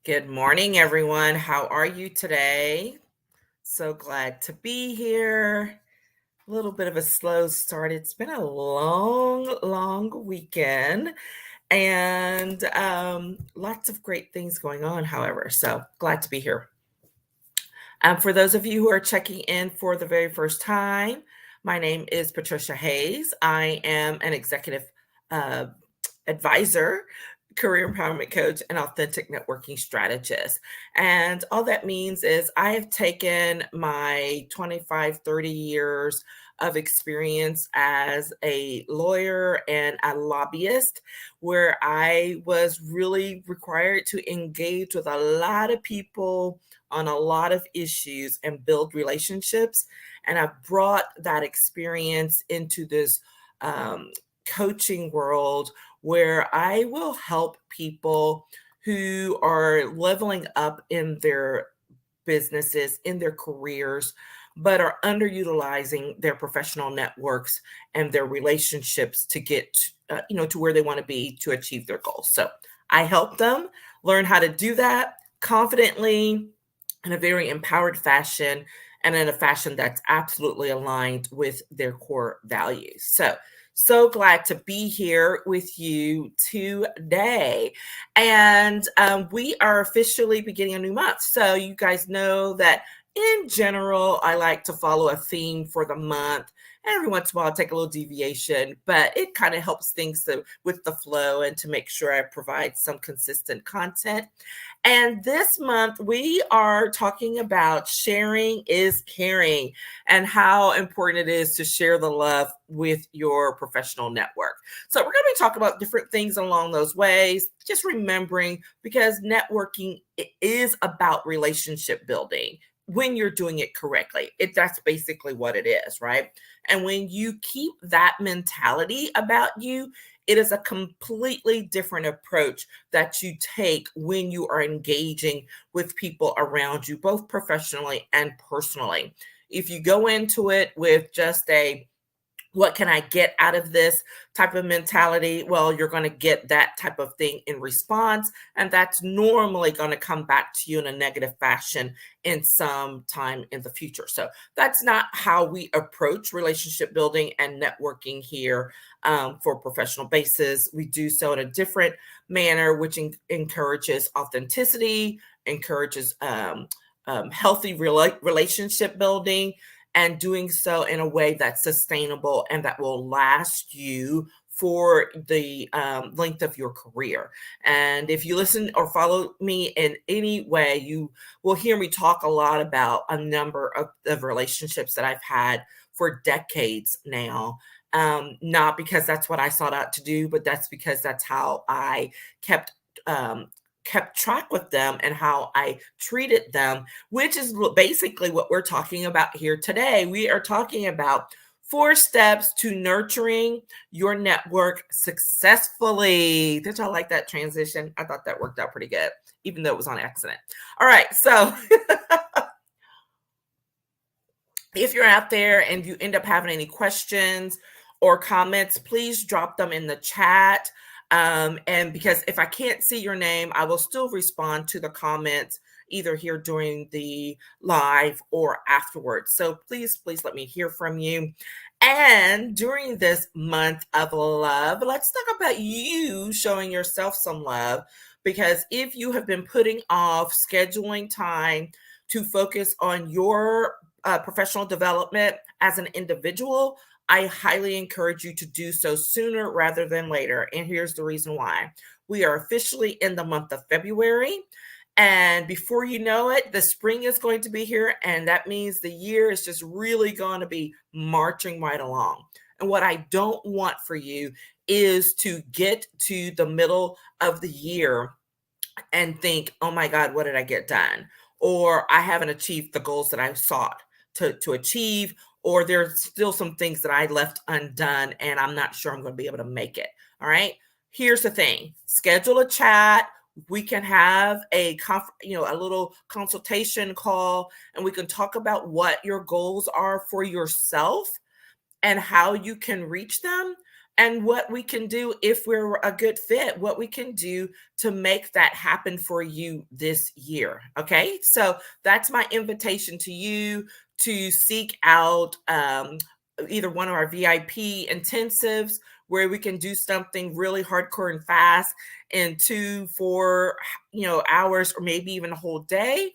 Good morning, everyone. How are you today? So glad to be here. A little bit of a slow start. It's been a long weekend and lots of great things going on, however. So glad to be here. For those of you who are checking in for the very first time, my name is Patricia Hayes. I am an executive uh, advisor, career empowerment coach, and authentic networking strategist. And all that means is I have taken my 25, 30 years of experience as a lawyer and a lobbyist, where I was really required to engage with a lot of people on a lot of issues and build relationships. And I've brought that experience into this coaching world where I will help people who are leveling up in their businesses, in their careers, but are underutilizing their professional networks and their relationships to get to where they want to be to achieve their goals. So I help them learn how to do that confidently in a very empowered fashion and in a fashion that's absolutely aligned with their core values. So glad to be here with you today. And we are officially beginning a new month. So you guys know that in general, I like to follow a theme for the month. Every once in a while, I take a little deviation, but it kind of helps things with the flow and to make sure I provide some consistent content. And this month, we are talking about sharing is caring and how important it is to share the love with your professional network. So, we're going to be talking about different things along those ways, just remembering because networking is about relationship building when you're doing it correctly. That's basically what it is, right? And when you keep that mentality about you, it is a completely different approach that you take when you are engaging with people around you, both professionally and personally. If you go into it with just a what can I get out of this type of mentality? Well, you're going to get that type of thing in response. And that's normally going to come back to you in a negative fashion in some time in the future. So that's not how we approach relationship building and networking here for professional basis. We do so in a different manner, which encourages authenticity, encourages healthy relationship building, and doing so in a way that's sustainable and that will last you for the length of your career. And if you listen or follow me in any way, you will hear me talk a lot about a number of relationships that I've had for decades now. Not because that's what I sought out to do, but that's because that's how I kept um, kept track with them and how I treated them, which is basically what we're talking about here today. We are talking about 4 steps to nurturing your network successfully. Did y'all like that transition? I thought that worked out pretty good, even though it was on accident. All right. So if you're out there and you end up having any questions or comments, please drop them in the chat. And because if I can't see your name, I will still respond to the comments either here during the live or afterwards. So please let me hear from you. And during this month of love, let's talk about you showing yourself some love. Because if you have been putting off scheduling time to focus on your professional development as an individual, I highly encourage you to do so sooner rather than later. And here's the reason why. We are officially in the month of February. And before you know it, the spring is going to be here. And that means the year is just really going to be marching right along. And what I don't want for you is to get to the middle of the year and think, oh my God, what did I get done? Or I haven't achieved the goals that I sought to achieve, or there's still some things that I left undone and I'm not sure I'm going to be able to make it. All right. Here's the thing. Schedule a chat. We can have a little consultation call and we can talk about what your goals are for yourself and how you can reach them. and what we can do if we're a good fit, what we can do to make that happen for you this year. Okay. So that's my invitation to you to seek out either one of our VIP intensives where we can do something really hardcore and fast in 2, 4, hours, or maybe even a whole day.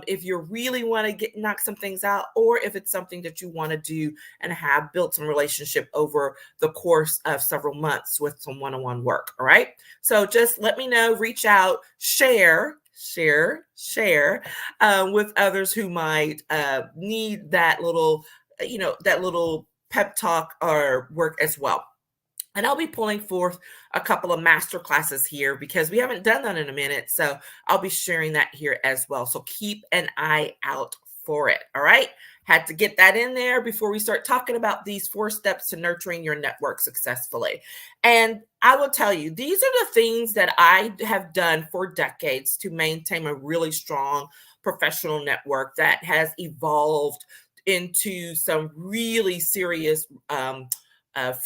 If you really want to get knock some things out, or if it's something that you want to do and have built some relationship over the course of several months with some one-on-one work. All right. So just let me know, reach out, share with others who might need that little, that little pep talk or work as well. And I'll be pulling forth a couple of master classes here because we haven't done that in a minute. So I'll be sharing that here as well. So keep an eye out for it. All right. Had to get that in there before we start talking about these 4 steps to nurturing your network successfully. And I will tell you, these are the things that I have done for decades to maintain a really strong professional network that has evolved into some really serious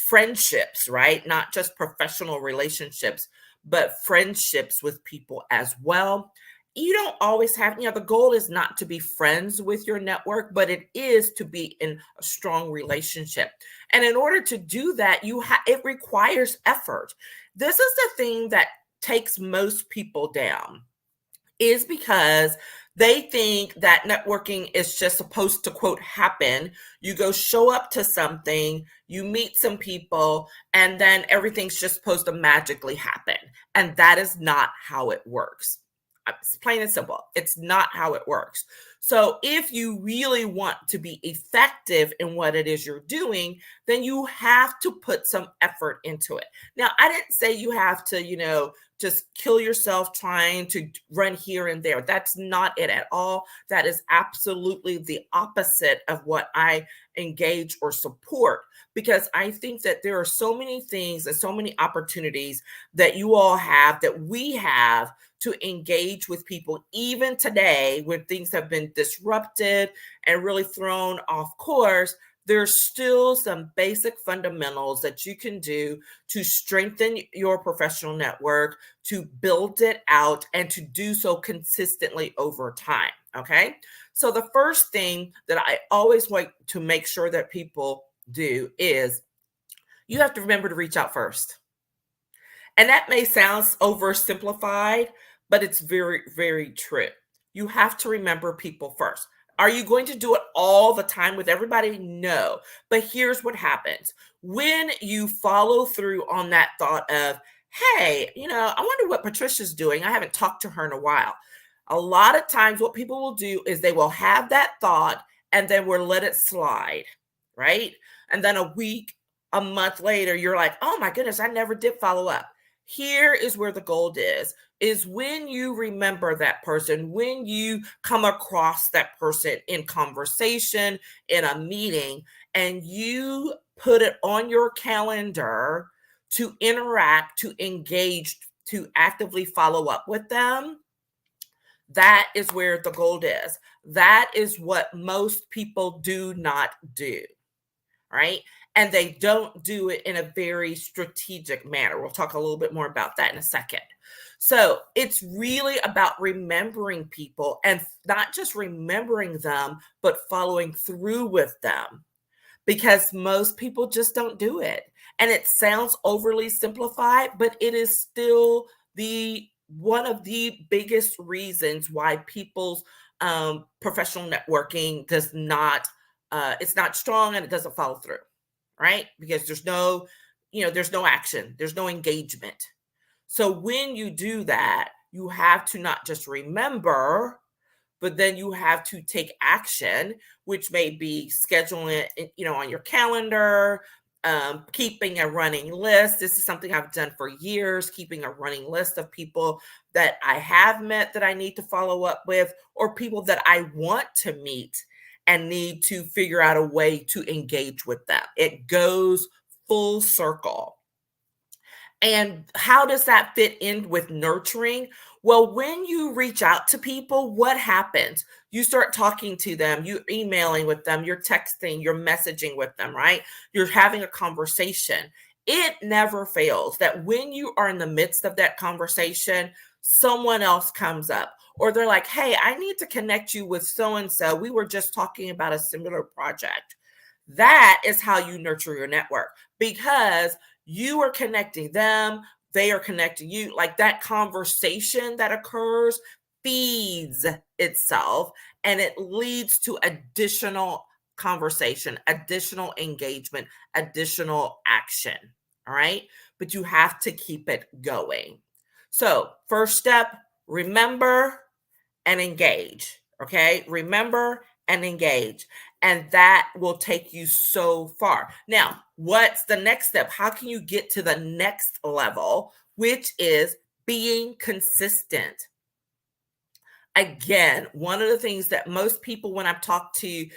friendships, right? Not just professional relationships, but friendships with people as well. You don't always have, the goal is not to be friends with your network, but it is to be in a strong relationship. And in order to do that, it requires effort. This is the thing that takes most people down, is because they think that networking is just supposed to, quote, happen. You go show up to something, you meet some people, and then everything's just supposed to magically happen. And that is not how it works. It's plain and simple. It's not how it works. So if you really want to be effective in what it is you're doing, then you have to put some effort into it. Now, I didn't say you have to, just kill yourself trying to run here and there. That's not it at all. That is absolutely the opposite of what I engage or support, because I think that there are so many things and so many opportunities that you all have, that we have, to engage with people even today when things have been disrupted and really thrown off course. There's still some basic fundamentals that you can do to strengthen your professional network, to build it out, and to do so consistently over time. Okay. So the first thing that I always want to make sure that people do is you have to remember to reach out first. And that may sound oversimplified, but it's very, very true. You have to remember people first. Are you going to do it all the time with everybody? No. But here's what happens. When you follow through on that thought of, hey, I wonder what Patricia's doing. I haven't talked to her in a while. A lot of times what people will do is they will have that thought and then we'll let it slide, right? And then a week, a month later, you're like, oh my goodness, I never did follow up. Here is where the gold is when you remember that person, when you come across that person in conversation, in a meeting, and you put it on your calendar to interact, to engage, to actively follow up with them. That is where the gold is. That is what most people do not do, right? And they don't do it in a very strategic manner. We'll talk a little bit more about that in a second. So it's really about remembering people, and not just remembering them, but following through with them, because most people just don't do it. And it sounds overly simplified, but it is still one of the biggest reasons why people's professional networking does not, it's not strong and it doesn't follow through, right? Because there's no action, there's no engagement. So when you do that, you have to not just remember, but then you have to take action, which may be scheduling it, on your calendar, keeping a running list. This is something I've done for years, keeping a running list of people that I have met that I need to follow up with, or people that I want to meet and need to figure out a way to engage with them. It goes full circle. And how does that fit in with nurturing? Well, when you reach out to people, what happens? You start talking to them, you're emailing with them, you're texting, you're messaging with them, right? You're having a conversation. It never fails that when you are in the midst of that conversation, someone else comes up or they're like, hey, I need to connect you with so and so. We were just talking about a similar project. That is how you nurture your network because you are connecting them, they are connecting you. Like that conversation that occurs feeds itself and it leads to additional conversation, additional engagement, additional action. All right. But you have to keep it going. So, first step, remember and engage. Okay. Remember and engage. And that will take you so far. Now, what's the next step? How can you get to the next level, which is being consistent? Again, one of the things that most people, when I've talked to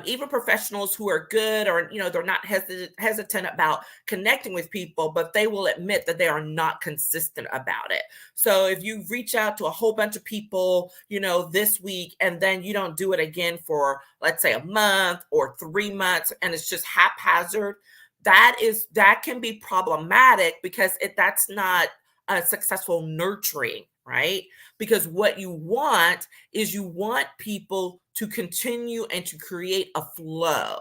even professionals who are good or, they're not hesitant about connecting with people, but they will admit that they are not consistent about it. So if you reach out to a whole bunch of people, this week, and then you don't do it again for, let's say, a month or 3 months, and it's just haphazard, that can be problematic because that's not a successful nurturing, right? Because what you want is you want people to continue and to create a flow.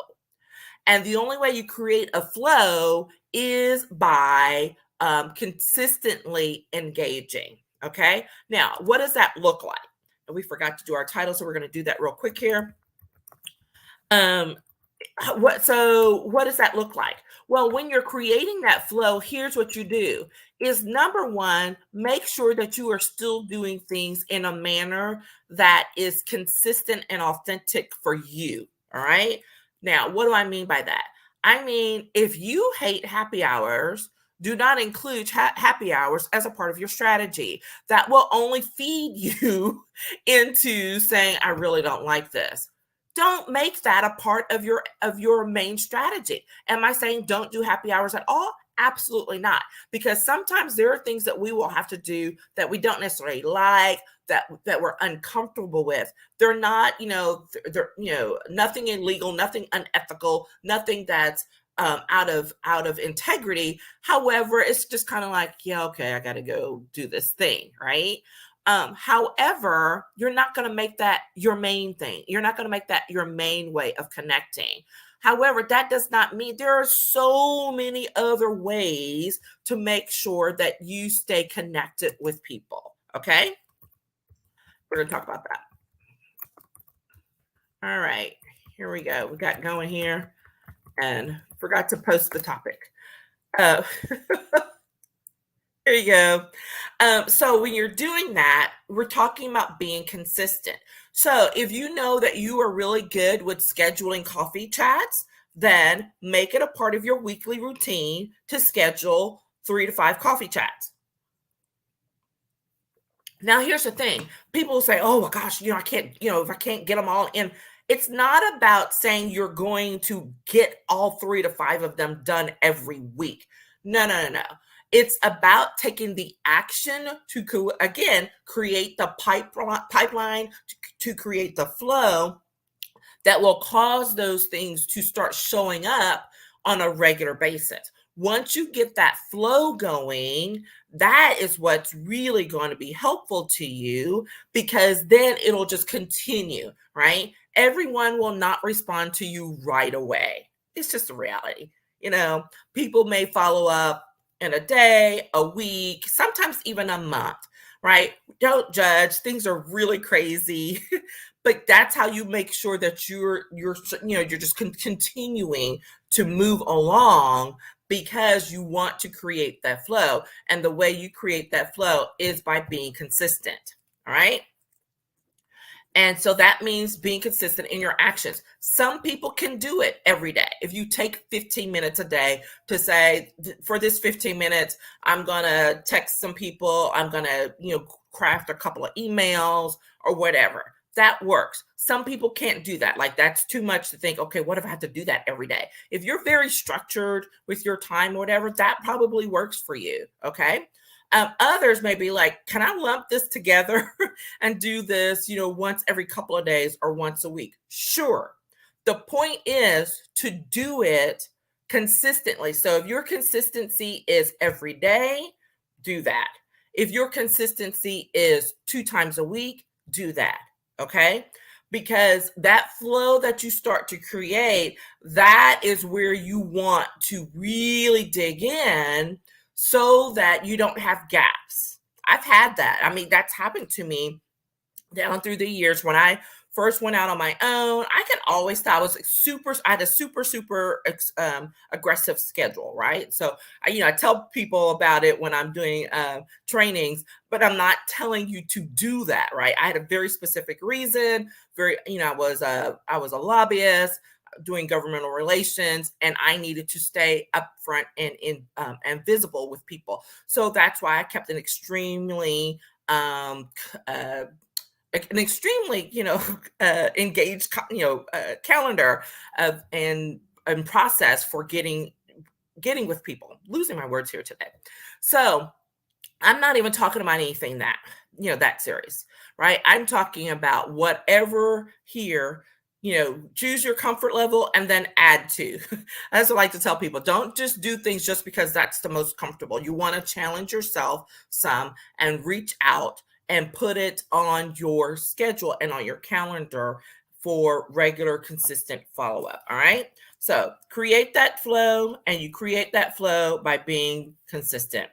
And the only way you create a flow is by consistently engaging. Okay. Now, what does that look like? And we forgot to do our title, so we're going to do that real quick here. What does that look like? Well, when you're creating that flow, here's what you do is number one, make sure that you are still doing things in a manner that is consistent and authentic for you. All right. Now, what do I mean by that? I mean, if you hate happy hours, do not include happy hours as a part of your strategy. That will only feed you into saying, I really don't like this. Don't make that a part of your main strategy. Am I saying don't do happy hours at all? Absolutely not. Because sometimes there are things that we will have to do that we don't necessarily like, that we're uncomfortable with. They're not, they're nothing illegal, nothing unethical, nothing that's out of integrity. However, it's just kind of like, yeah, okay, I got to go do this thing, right? However, you're not going to make that your main thing. You're not going to make that your main way of connecting. However, that does not mean there are so many other ways to make sure that you stay connected with people. Okay. We're going to talk about that. All right. Here we go. We got going here and forgot to post the topic. Uh, There you go. So when you're doing that, we're talking about being consistent. So if you know that you are really good with scheduling coffee chats, then make it a part of your weekly routine to schedule 3 to 5 coffee chats. Now, here's the thing. People will say, oh my gosh, I can't, if I can't get them all in. It's not about saying you're going to get all 3 to 5 of them done every week. No, no, no, no. It's about taking the action to, again, create the pipeline, to create the flow that will cause those things to start showing up on a regular basis. Once you get that flow going, that is what's really going to be helpful to you because then it'll just continue, right? Everyone will not respond to you right away. It's just a reality. People may follow up in a day, a week, sometimes even a month, right? Don't judge. Things are really crazy, but that's how you make sure that you're just continuing to move along because you want to create that flow. And the way you create that flow is by being consistent. All right. And so that means being consistent in your actions. Some people can do it every day. If you take 15 minutes a day to say, for this 15 minutes, I'm going to text some people, I'm going to, craft a couple of emails or whatever. That works. Some people can't do that. Like that's too much to think, okay, what if I have to do that every day? If you're very structured with your time or whatever, that probably works for you. Okay. Others may be like, can I lump this together and do this, once every couple of days or once a week? Sure. The point is to do it consistently. So if your consistency is every day, do that. If your consistency is 2 times a week, do that. Okay. Because that flow that you start to create, that is where you want to really dig in so that you don't have gaps. I've had that. I mean, that's happened to me down through the years when I first went out on my own. I could always tell I had a super aggressive schedule, right? So I tell people about it when I'm doing trainings, but I'm not telling you to do that, right? I had a very specific reason. I was a lobbyist doing governmental relations, and I needed to stay upfront and visible with people. So that's why I kept um, an extremely engaged calendar of and process for getting with people. Losing my words here today. So I'm not even talking about anything that serious, right? I'm talking about whatever here. Choose your comfort level and then add to. As I like to tell people, don't just do things just because that's the most comfortable. You want to challenge yourself some and reach out and put it on your schedule and on your calendar for regular, consistent follow up. All right. So create that flow, and you create that flow by being consistent.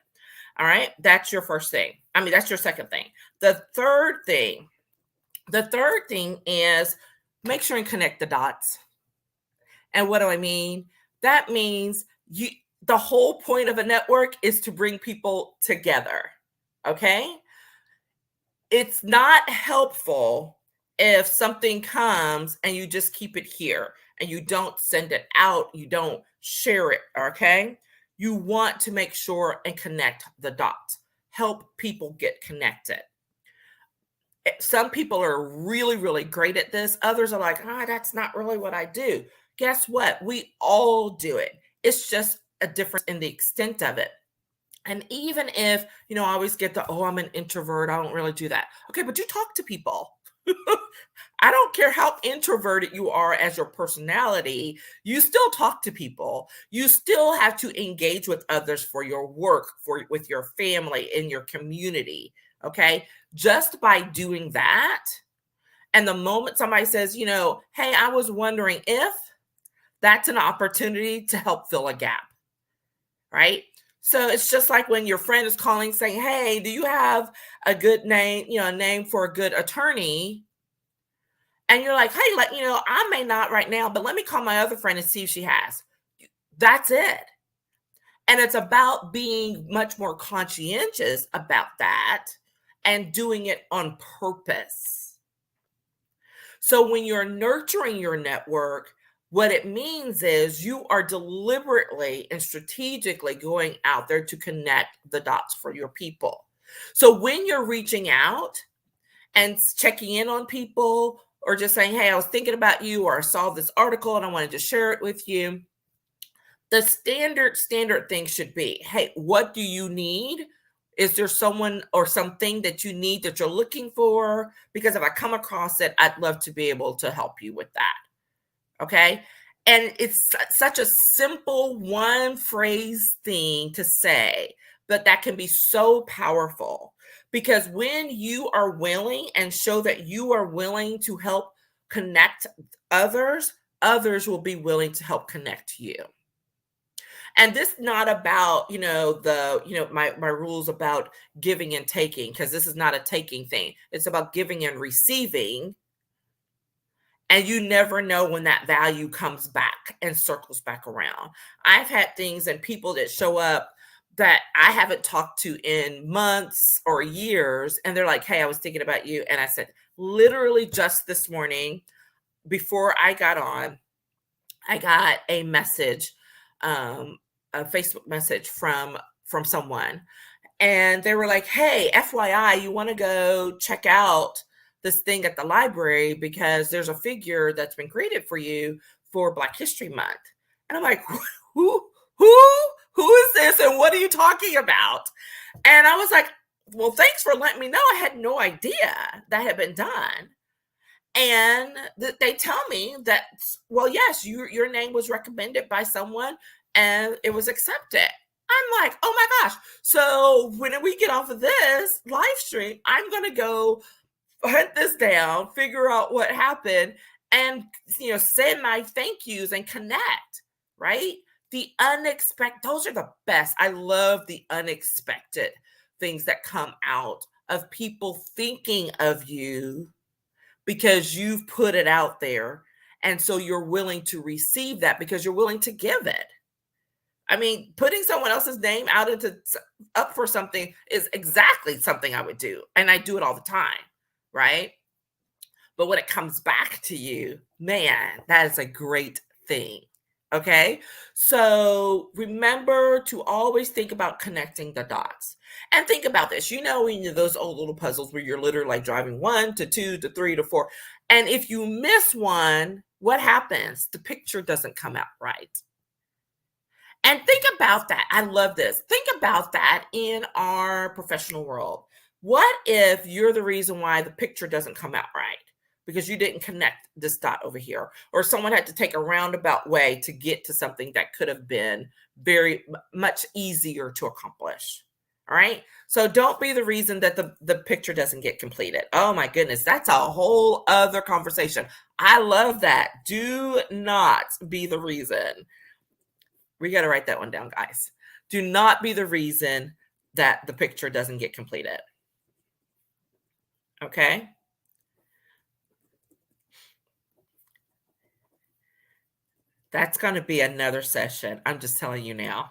All right. That's your first thing. I mean, that's your second thing. The third thing is make sure and connect the dots. And what do I mean? That means the whole point of a network is to bring people together. Okay. It's not helpful if something comes and you just keep it here and you don't send it out, you don't share it. Okay. You want to make sure and connect the dots, help people get connected. Some people are really, really great at this. Others are like, that's not really what I do. Guess what? We all do it. It's just a difference in the extent of it. And even if, I always get I'm an introvert, I don't really do that. Okay, but you talk to people. I don't care how introverted you are as your personality, you still talk to people. You still have to engage with others for your work, with your family, in your community. Okay, just by doing that. And the moment somebody says, hey, I was wondering if, that's an opportunity to help fill a gap, right? So it's just like when your friend is calling saying, hey, do you have a good name, a name for a good attorney? And you're like, hey, I may not right now, but let me call my other friend and see if she has. That's it. And it's about being much more conscientious about that and doing it on purpose. So when you're nurturing your network, what it means is you are deliberately and strategically going out there to connect the dots for your people. So when you're reaching out and checking in on people, or just saying, hey, I was thinking about you, or I saw this article and I wanted to share it with you, the standard thing should be, hey, what do you need? Is there someone or something that you need that you're looking for? Because if I come across it, I'd love to be able to help you with that. Okay. And it's such a simple one phrase thing to say, but that can be so powerful, because when you are willing and show that you are willing to help connect others, others will be willing to help connect you. And this is not about, my rules about giving and taking, because this is not a taking thing. It's about giving and receiving. And you never know when that value comes back and circles back around. I've had things and people that show up that I haven't talked to in months or years. And they're like, hey, I was thinking about you. And I said, literally just this morning, before I got on, I got a message, a Facebook message from someone. And they were like, hey, FYI, you want to go check out this thing at the library because there's a figure that's been created for you for Black History Month. And I'm like, who is this? And what are you talking about? And I was like, well, thanks for letting me know. I had no idea that had been done. And they tell me that, well, yes, your name was recommended by someone, and it was accepted. I'm like, oh my gosh. So when we get off of this live stream, I'm going to go hunt this down, figure out what happened, and send my thank yous and connect, right? The unexpected, those are the best. I love the unexpected things that come out of people thinking of you because you've put it out there. And so you're willing to receive that because you're willing to give it. I mean, putting someone else's name out up for something is exactly something I would do. And I do it all the time, right? But when it comes back to you, man, that is a great thing. Okay. So remember to always think about connecting the dots and think about this. Those old little puzzles where you're literally like driving 1 to 2 to 3 to 4. And if you miss one, what happens? The picture doesn't come out right. And think about that. I love this. Think about that in our professional world. What if you're the reason why the picture doesn't come out right? Because you didn't connect this dot over here, or someone had to take a roundabout way to get to something that could have been very much easier to accomplish. All right. So don't be the reason that the picture doesn't get completed. Oh my goodness. That's a whole other conversation. I love that. Do not be the reason. We got to write that one down, guys. Do not be the reason that the picture doesn't get completed. Okay. That's going to be another session. I'm just telling you now.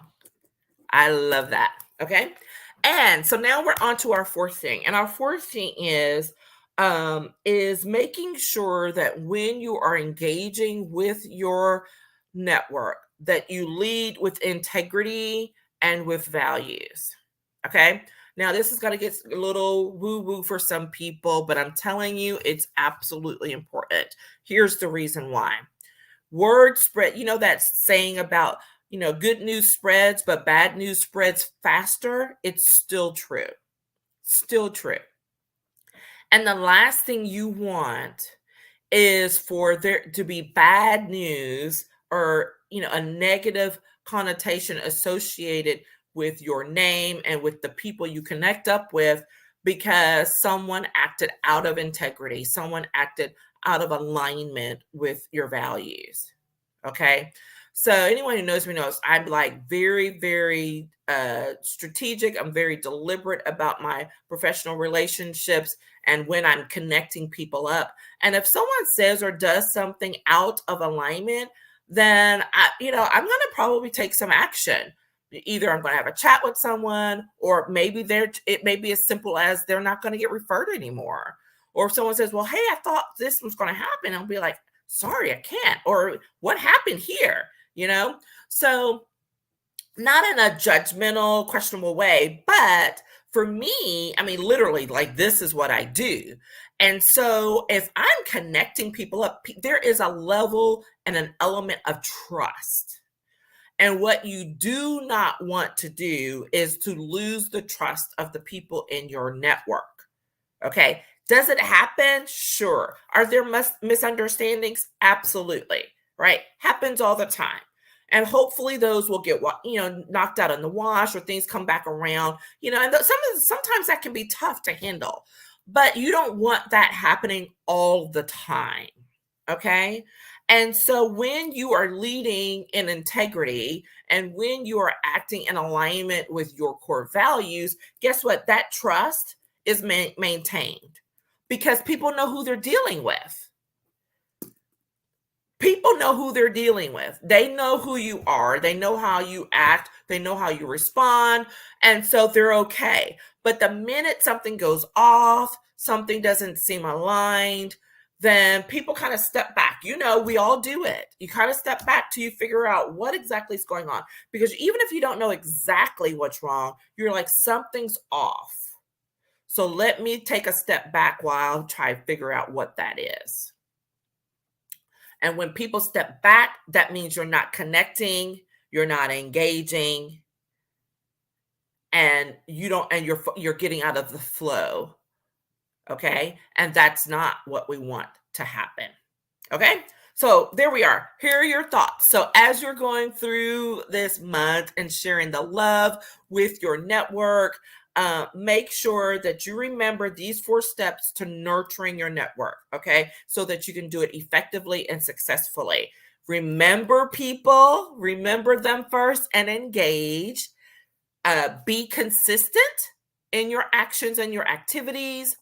I love that. Okay. And so now we're on to our fourth thing. And our fourth thing is making sure that when you are engaging with your network, that you lead with integrity and with values. Okay. Now, this is going to get a little woo-woo for some people, but I'm telling you, it's absolutely important. Here's the reason why. Word spread, that saying about, good news spreads, but bad news spreads faster. It's still true. Still true. And the last thing you want is for there to be bad news or, a negative connotation associated with your name and with the people you connect up with because someone acted out of integrity, someone acted out of alignment with your values. Okay. So anyone who knows me knows I'm like very, very strategic. I'm very deliberate about my professional relationships and when I'm connecting people up. And if someone says or does something out of alignment, then I'm going to probably take some action. Either I'm going to have a chat with someone, or maybe it may be as simple as they're not going to get referred anymore. Or if someone says, well, hey, I thought this was going to happen, I'll be like, sorry, I can't. Or what happened here? So not in a judgmental, questionable way, but for me, I mean, literally, like this is what I do. And so if I'm connecting people up, there is a level and an element of trust. And what you do not want to do is to lose the trust of the people in your network. Okay. Does it happen? Sure. Are there misunderstandings? Absolutely. Right. Happens all the time. And hopefully those will get knocked out in the wash, or things come back around, and sometimes that can be tough to handle, but you don't want that happening all the time. Okay. And so when you are leading in integrity and when you are acting in alignment with your core values, guess what? That trust is maintained because people know who they're dealing with. People know who they're dealing with. They know who you are. They know how you act. They know how you respond. And so they're okay. But the minute something goes off, something doesn't seem aligned, then people kind of step back. We all do it. You kind of step back till you figure out what exactly is going on. Because even if you don't know exactly what's wrong, you're like, something's off. So let me take a step back while I try to figure out what that is. And when people step back, that means you're not connecting, you're not engaging, and you're getting out of the flow. Okay? And that's not what we want to happen. Okay? So there we are. Here are your thoughts. So as you're going through this month and sharing the love with your network, make sure that you remember these 4 steps to nurturing your network, okay? So that you can do it effectively and successfully. Remember people, remember them first and engage. Be consistent in your actions and your activities.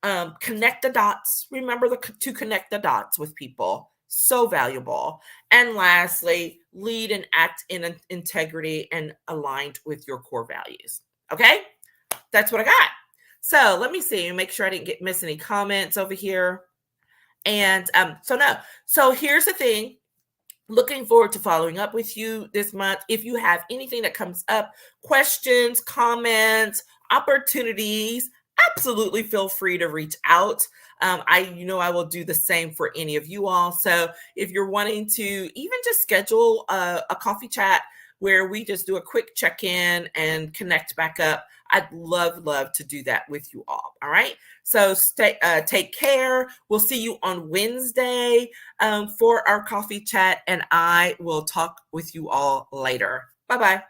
Connect the dots. Remember to connect the dots with people. So valuable. And lastly, lead and act in integrity and aligned with your core values. Okay, that's what I got. So let me see. Make sure I didn't miss any comments over here. And so here's the thing. Looking forward to following up with you this month. If you have anything that comes up, questions, comments, opportunities, absolutely feel free to reach out. I will do the same for any of you all. So if you're wanting to even just schedule a coffee chat where we just do a quick check-in and connect back up, I'd love to do that with you all. All right. So take care. We'll see you on Wednesday for our coffee chat, and I will talk with you all later. Bye-bye.